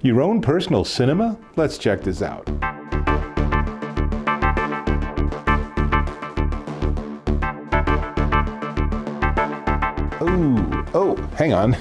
Your own personal cinema? Let's check this out. Oh, hang on.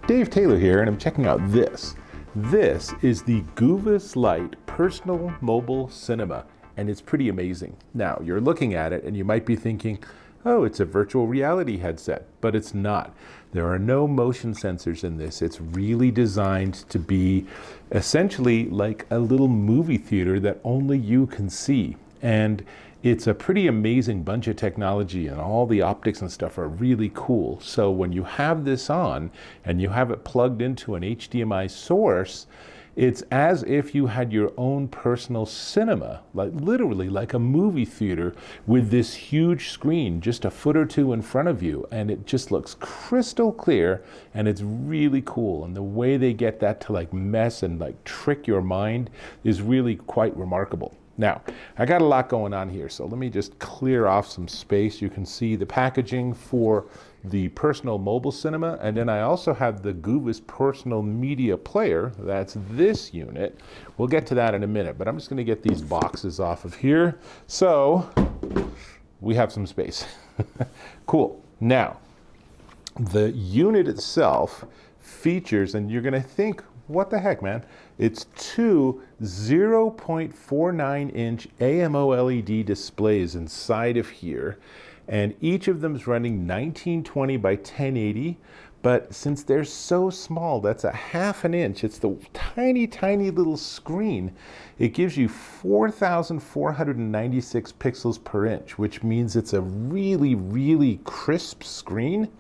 Dave Taylor here, and I'm checking out this. This is the Goovis LITE Personal Mobile Cinema, and it's pretty amazing. Now, you're looking at it, and you might be thinking, oh, it's a virtual reality headset, but it's not. There are no motion sensors in this. It's really designed to be essentially like a little movie theater that only you can see. And it's a pretty amazing bunch of technology, and all the optics and stuff are really cool. So when you have this on and you have it plugged into an HDMI source, it's as if you had your own personal cinema, like literally like a movie theater with this huge screen just a foot or two in front of you, and it just looks crystal clear, and it's really cool. And the way they get that to like mess and like trick your mind is really quite remarkable. Now, I got a lot going on here, so let me just clear off some space. You can see the packaging for the personal mobile cinema, and then I also have the Goovis Portable Media Player. That's this unit. We'll get to that in a minute, but I'm just going to get these boxes off of here so we have some space. Cool. Now, the unit itself features, and you're going to think, what the heck, man? It's two 0.49-inch AMOLED displays inside of here, and each of them is running 1920 by 1080, but since they're so small, that's a half an inch, it's the tiny, tiny little screen, it gives you 4,496 pixels per inch, which means it's a really, really crisp screen.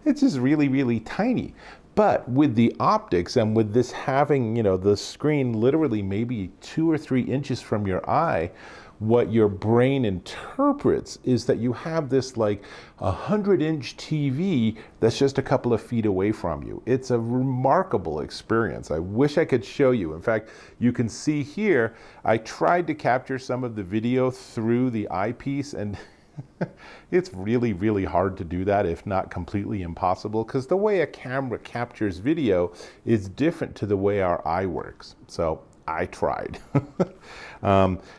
It's just really, really tiny. But with the optics and with this having, the screen literally maybe 2 or 3 inches from your eye, what your brain interprets is that you have this like 100-inch TV that's just a couple of feet away from you. It's a remarkable experience. I wish I could show you. In fact, you can see here, I tried to capture some of the video through the eyepiece, and it's really, really hard to do that, if not completely impossible, because the way a camera captures video is different to the way our eye works. So I tried.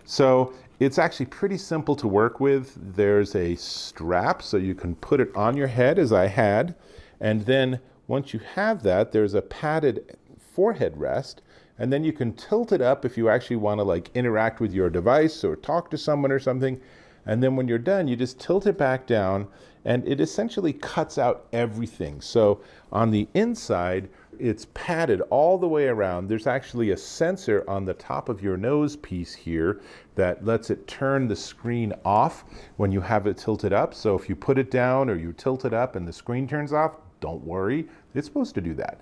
So it's actually pretty simple to work with. There's a strap so you can put it on your head, as I had, and then once you have that, there's a padded forehead rest, and then you can tilt it up if you actually want to like interact with your device or talk to someone or something. And then when you're done, you just tilt it back down, and it essentially cuts out everything. So on the inside, it's padded all the way around. There's actually a sensor on the top of your nose piece here that lets it turn the screen off when you have it tilted up. So if you put it down or you tilt it up and the screen turns off, don't worry, it's supposed to do that.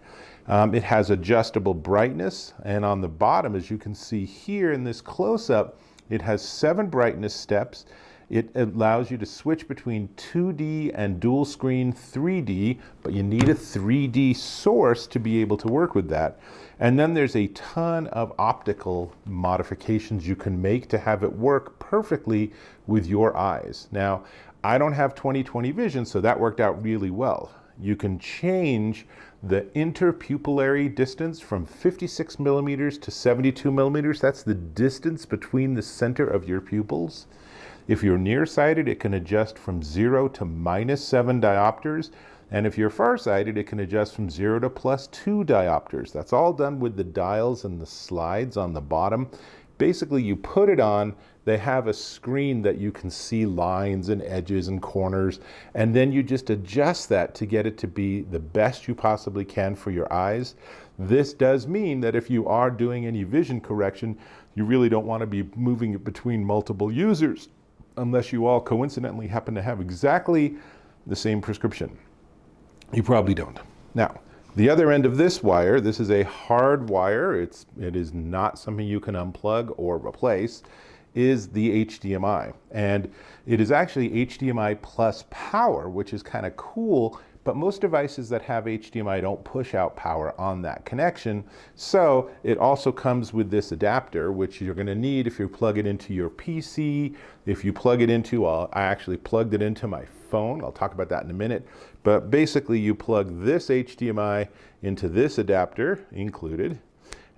It has adjustable brightness, and on the bottom, as you can see here in this close-up, it has 7 brightness steps. It allows you to switch between 2D and dual screen 3D, but you need a 3D source to be able to work with that. And then there's a ton of optical modifications you can make to have it work perfectly with your eyes. Now, I don't have 20/20 vision, so that worked out really well. You can change the interpupillary distance from 56 millimeters to 72 millimeters. That's the distance between the center of your pupils. If you're nearsighted, it can adjust from 0 to -7 diopters. And if you're farsighted, it can adjust from 0 to +2 diopters. That's all done with the dials and the slides on the bottom. Basically, you put it on, they have a screen that you can see lines and edges and corners, and then you just adjust that to get it to be the best you possibly can for your eyes. This does mean that if you are doing any vision correction, you really don't want to be moving it between multiple users, unless you all coincidentally happen to have exactly the same prescription. You probably don't. Now, the other end of this wire, this is a hard wire, it is not something you can unplug or replace, is the HDMI. And it is actually HDMI plus power, which is kind of cool, but most devices that have HDMI don't push out power on that connection. So it also comes with this adapter, which you're going to need if you plug it into your PC, if you plug it into, I actually plugged it into my phone. I'll talk about that in a minute. But basically you plug this HDMI into this adapter included,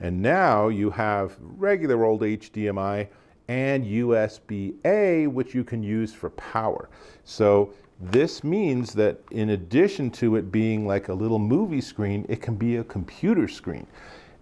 And now you have regular old HDMI and USB-A, which you can use for power. So this means that in addition to it being like a little movie screen, it can be a computer screen.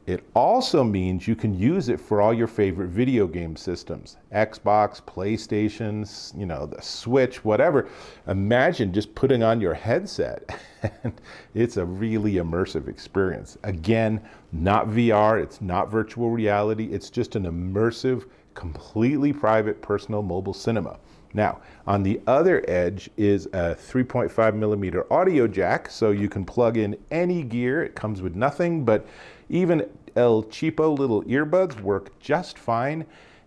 It also means you can use it for all your favorite video game systems, Xbox, PlayStation, you know, the Switch, whatever. Imagine just putting on your headset and it's a really immersive experience. Again, not VR, it's not virtual reality, it's just an immersive, completely private personal mobile cinema. Now, on the other edge is a 3.5 millimeter audio jack, so you can plug in any gear. It comes with nothing, but even El Cheapo little earbuds work just fine.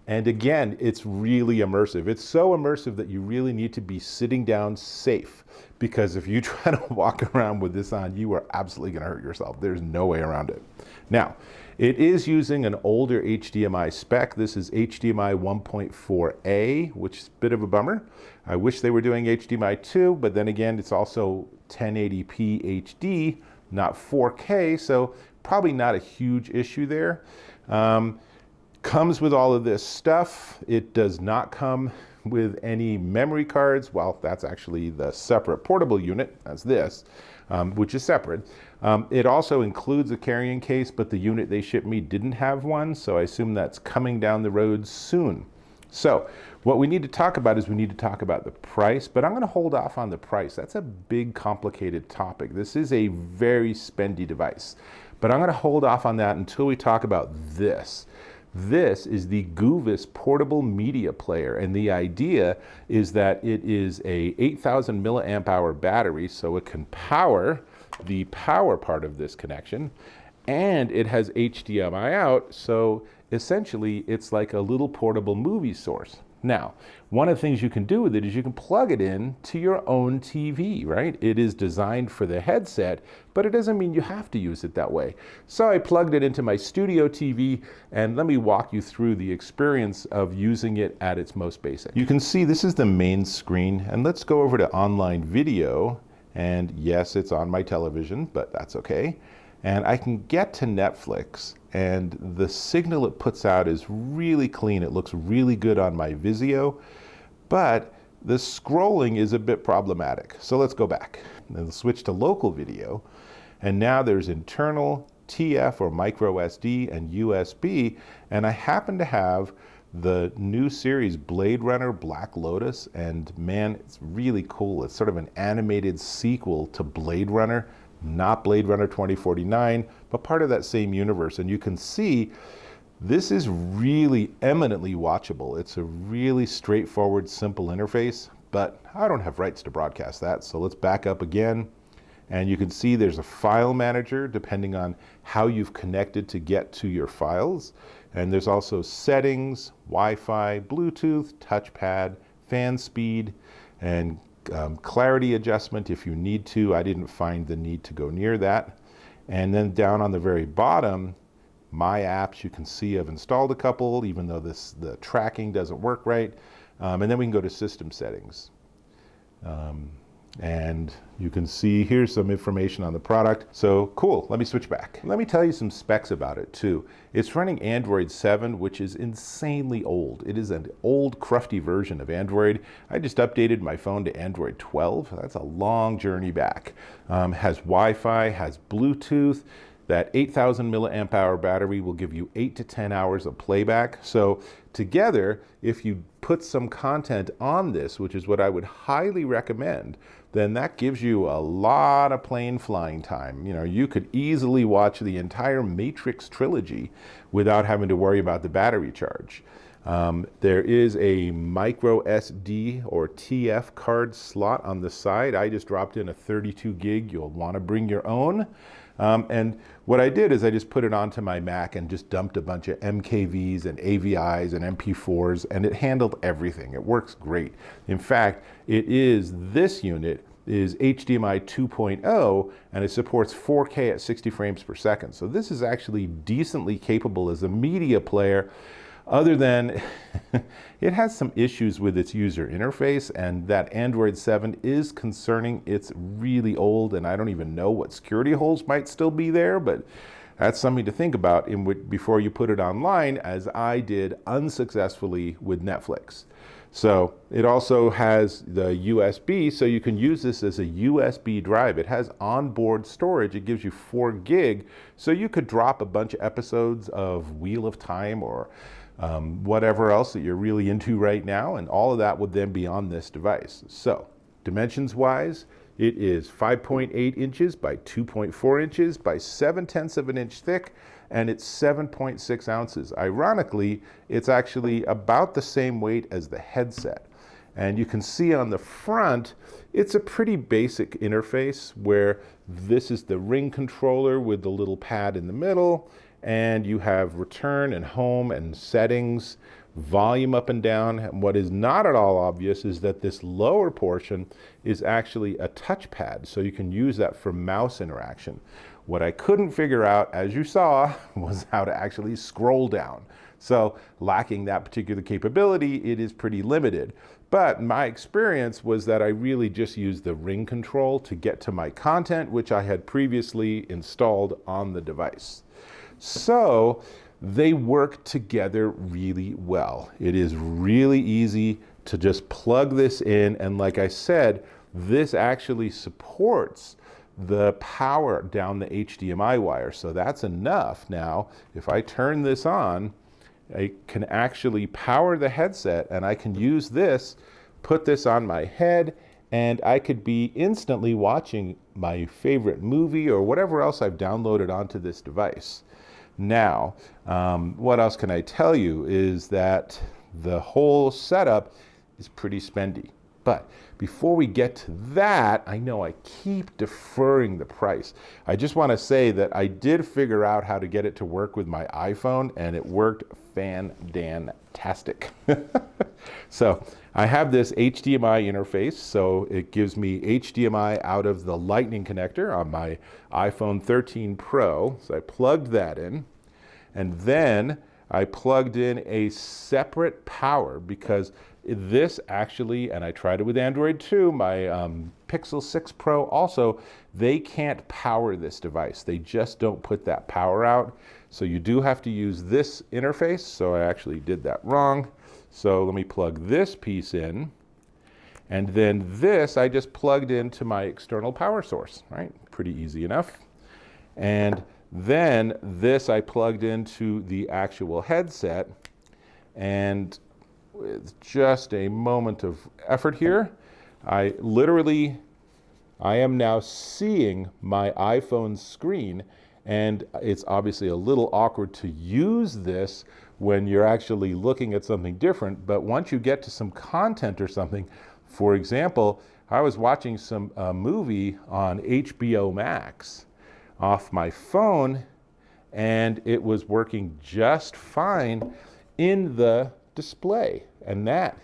And again, it's really immersive. It's so immersive that you really need to be sitting down safe, because if you try to walk around with this on, you are absolutely going to hurt yourself. There's no way around it. Now, it is using an older HDMI spec. This is HDMI 1.4A, which is a bit of a bummer. I wish they were doing HDMI 2, but then again, it's also 1080p HD, not 4K, so probably not a huge issue there. Comes with all of this stuff. It does not come with any memory cards. Well, that's actually the separate portable unit, as this, which is separate. It also includes a carrying case, but the unit they shipped me didn't have one, so I assume that's coming down the road soon. So what we need to talk about is we need to talk about the price, but I'm going to hold off on the price. That's a big, complicated topic. This is a very spendy device, but I'm going to hold off on that until we talk about this. This is the Goovis Portable Media Player, and the idea is that it is a 8,000 milliamp hour battery, so it can power the power part of this connection, and it has HDMI out, so essentially it's like a little portable movie source. Now, one of the things you can do with it is you can plug it in to your own TV, right? It is designed for the headset, but it doesn't mean you have to use it that way. So I plugged it into my studio TV, and let me walk you through the experience of using it at its most basic. You can see this is the main screen, and let's go over to online video. And yes, it's on my television, but that's okay. And I can get to Netflix, and the signal it puts out is really clean. It looks really good on my Vizio, but the scrolling is a bit problematic. So let's go back and switch to local video. And now there's internal, TF or micro SD, and USB. And I happen to have the new series Blade Runner Black Lotus, and man, it's really cool. It's sort of an animated sequel to Blade Runner, not Blade Runner 2049, but part of that same universe. And you can see this is really eminently watchable. It's a really straightforward, simple interface, but I don't have rights to broadcast that. So let's back up again. And you can see there's a file manager depending on how you've connected to get to your files. And there's also settings, Wi-Fi, Bluetooth, touchpad, fan speed, and clarity adjustment if you need to. I didn't find the need to go near that. And then down on the very bottom, my apps, you can see I've installed a couple, even though the tracking doesn't work right. And then we can go to system settings. And you can see here's some information on the product. So cool, let me switch back. Let me tell you some specs about it too. It's running Android 7, which is insanely old. It is an old, crufty version of Android. I just updated my phone to Android 12. That's a long journey back. Has Wi-Fi, has Bluetooth. That 8,000 milliamp hour battery will give you 8 to 10 hours of playback. So together, if you put some content on this, which is what I would highly recommend, then that gives you a lot of plane flying time. You know, you could easily watch the entire Matrix trilogy without having to worry about the battery charge. There is a micro SD or TF card slot on the side. I just dropped in a 32 gig. You'll want to bring your own. And what I did is I just put it onto my Mac and just dumped a bunch of MKVs and AVIs and MP4s, and it handled everything. It works great. In fact, this unit is HDMI 2.0, and it supports 4K at 60 frames per second. So this is actually decently capable as a media player, other than it has some issues with its user interface, and that Android 7 is concerning. It's really old, and I don't even know what security holes might still be there, but that's something to think about before you put it online, as I did unsuccessfully with Netflix. So it also has the USB, so you can use this as a USB drive. It has onboard storage. It gives you 4 gig, so you could drop a bunch of episodes of Wheel of Time or whatever else that you're really into right now, and all of that would then be on this device. So dimensions wise, it is 5.8 inches by 2.4 inches by 7/10 of an inch thick, and it's 7.6 ounces. Ironically, it's actually about the same weight as the headset. And you can see on the front, it's a pretty basic interface where this is the ring controller with the little pad in the middle, and you have return and home and settings, volume up and down. And what is not at all obvious is that this lower portion is actually a touchpad, so you can use that for mouse interaction. What I couldn't figure out, as you saw, was how to actually scroll down. So lacking that particular capability, it is pretty limited. But my experience was that I really just used the ring control to get to my content, which I had previously installed on the device. So they work together really well. It is really easy to just plug this in, and like I said, this actually supports the power down the HDMI wire, so that's enough. Now, if I turn this on, I can actually power the headset, and I can use this, put this on my head, and I could be instantly watching my favorite movie or whatever else I've downloaded onto this device. Now, what else can I tell you is that the whole setup is pretty spendy. But before we get to that, I know I keep deferring the price. I just want to say that I did figure out how to get it to work with my iPhone, and it worked fan-dan-tastic. So I have this HDMI interface, so it gives me HDMI out of the Lightning connector on my iPhone 13 Pro. So I plugged that in, and then I plugged in a separate power because this actually, and I tried it with Android too, my Pixel 6 Pro also, they can't power this device. They just don't put that power out. So you do have to use this interface. So I actually did that wrong. So let me plug this piece in. And then this I just plugged into my external power source, right? Pretty easy enough. And then this I plugged into the actual headset, and with just a moment of effort here, I am now seeing my iPhone screen, and it's obviously a little awkward to use this when you're actually looking at something different, but once you get to some content or something, for example, I was watching some movie on HBO Max off my phone, and it was working just fine in the display, and that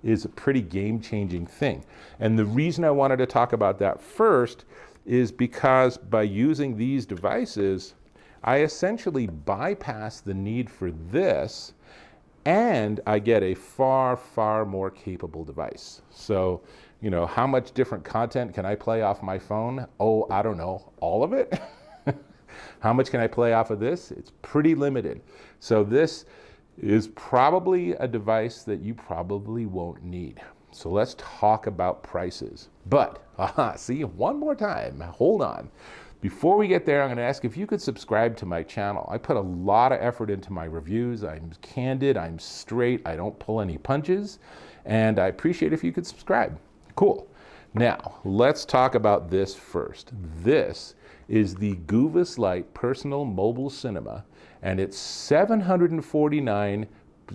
is a pretty game-changing thing. And the reason I wanted to talk about that first is because by using these devices, I essentially bypass the need for this, and I get a far, far more capable device. So, you know, how much different content can I play off my phone? Oh, I don't know, all of it? How much can I play off of this? It's pretty limited. So this is probably a device that you probably won't need. So let's talk about prices. But, see, one more time, hold on. Before we get there, I'm going to ask if you could subscribe to my channel. I put a lot of effort into my reviews. I'm candid, I'm straight, I don't pull any punches, and I appreciate if you could subscribe. Cool. Now, let's talk about this first. This is the Goovis LITE Personal Mobile Cinema, and it's $749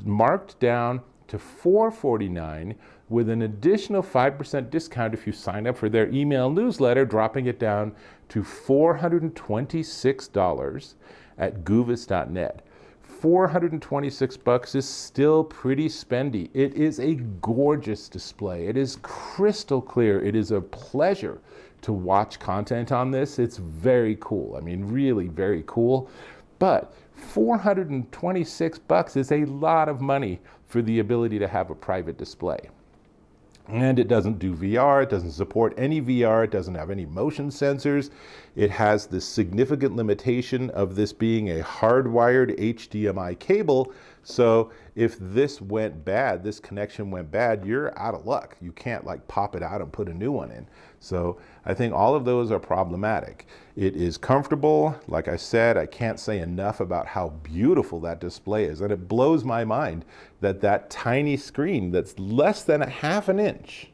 marked down to $449 with an additional 5% discount if you sign up for their email newsletter, dropping it down to $426 at goovis.net. $426 is still pretty spendy. It is a gorgeous display. It is crystal clear. It is a pleasure to watch content on this. It's very cool. I mean, really very cool. But $426 is a lot of money for the ability to have a private display. And it doesn't do VR, it doesn't support any VR, it doesn't have any motion sensors. It has the significant limitation of this being a hardwired HDMI cable. So if this went bad, this connection went bad, you're out of luck. You can't like pop it out and put a new one in. So I think all of those are problematic. It is comfortable. Like I said, I can't say enough about how beautiful that display is. And it blows my mind that that tiny screen that's less than a half an inch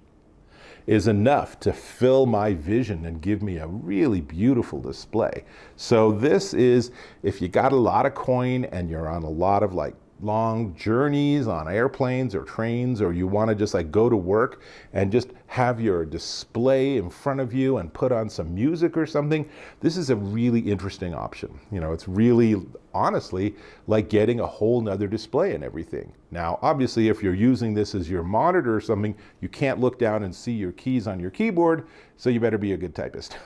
is enough to fill my vision and give me a really beautiful display. So this is, if you got a lot of coin and you're on a lot of like long journeys on airplanes or trains, or you want to just like go to work and just have your display in front of you and put on some music or something, this is a really interesting option. You know, it's really honestly like getting a whole nother display and everything. Now, obviously, if you're using this as your monitor or something, you can't look down and see your keys on your keyboard, so you better be a good typist.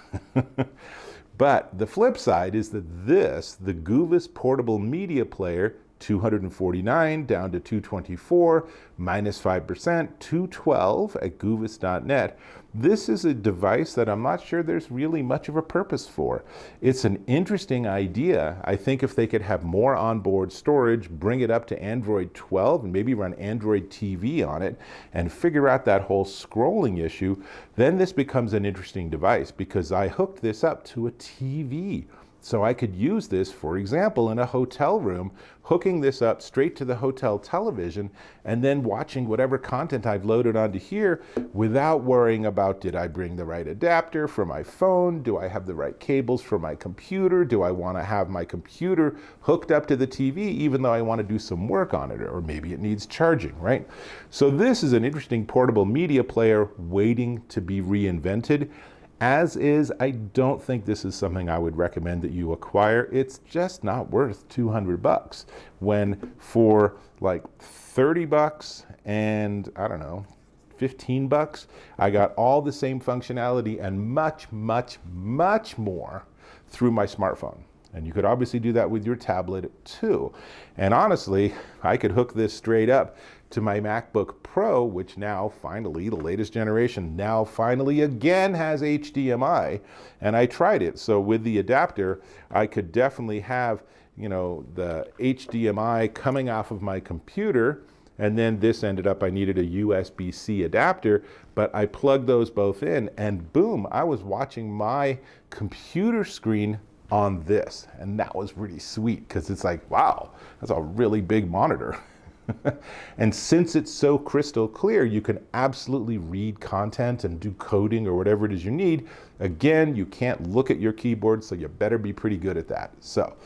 But the flip side is that this, the Goovis Portable Media Player, $249 down to $224, minus 5%, $212 at goovis.net. This is a device that I'm not sure there's really much of a purpose for. It's an interesting idea. I think if they could have more onboard storage, bring it up to Android 12 and maybe run Android TV on it and figure out that whole scrolling issue, then this becomes an interesting device because I hooked this up to a TV. So I could use this, for example, in a hotel room, hooking this up straight to the hotel television and then watching whatever content I've loaded onto here without worrying about, did I bring the right adapter for my phone? Do I have the right cables for my computer? Do I want to have my computer hooked up to the TV even though I want to do some work on it, or maybe it needs charging, right? So this is an interesting portable media player waiting to be reinvented. As is, I don't think this is something I would recommend that you acquire. It's just not worth $200 when for like $30 and I don't know, $15, I got all the same functionality and much, much, much more through my smartphone. And you could obviously do that with your tablet too. And honestly, I could hook this straight up to my MacBook Pro, which now finally, the latest generation, now finally again has HDMI. And I tried it. So with the adapter, I could definitely have, you know, the HDMI coming off of my computer. And then this ended up, I needed a USB-C adapter, but I plugged those both in and boom, I was watching my computer screen on this. And that was really sweet because it's like, wow, that's a really big monitor. And since it's so crystal clear, you can absolutely read content and do coding or whatever it is you need. Again, you can't look at your keyboard, so you better be pretty good at that. So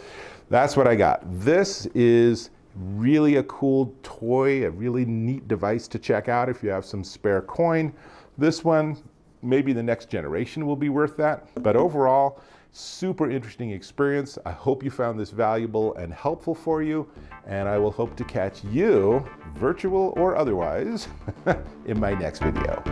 that's what I got. This is really a cool toy, a really neat device to check out if you have some spare coin. This one, maybe the next generation will be worth that. But overall, super interesting experience. I hope you found this valuable and helpful for you, and I will hope to catch you, virtual or otherwise, in my next video.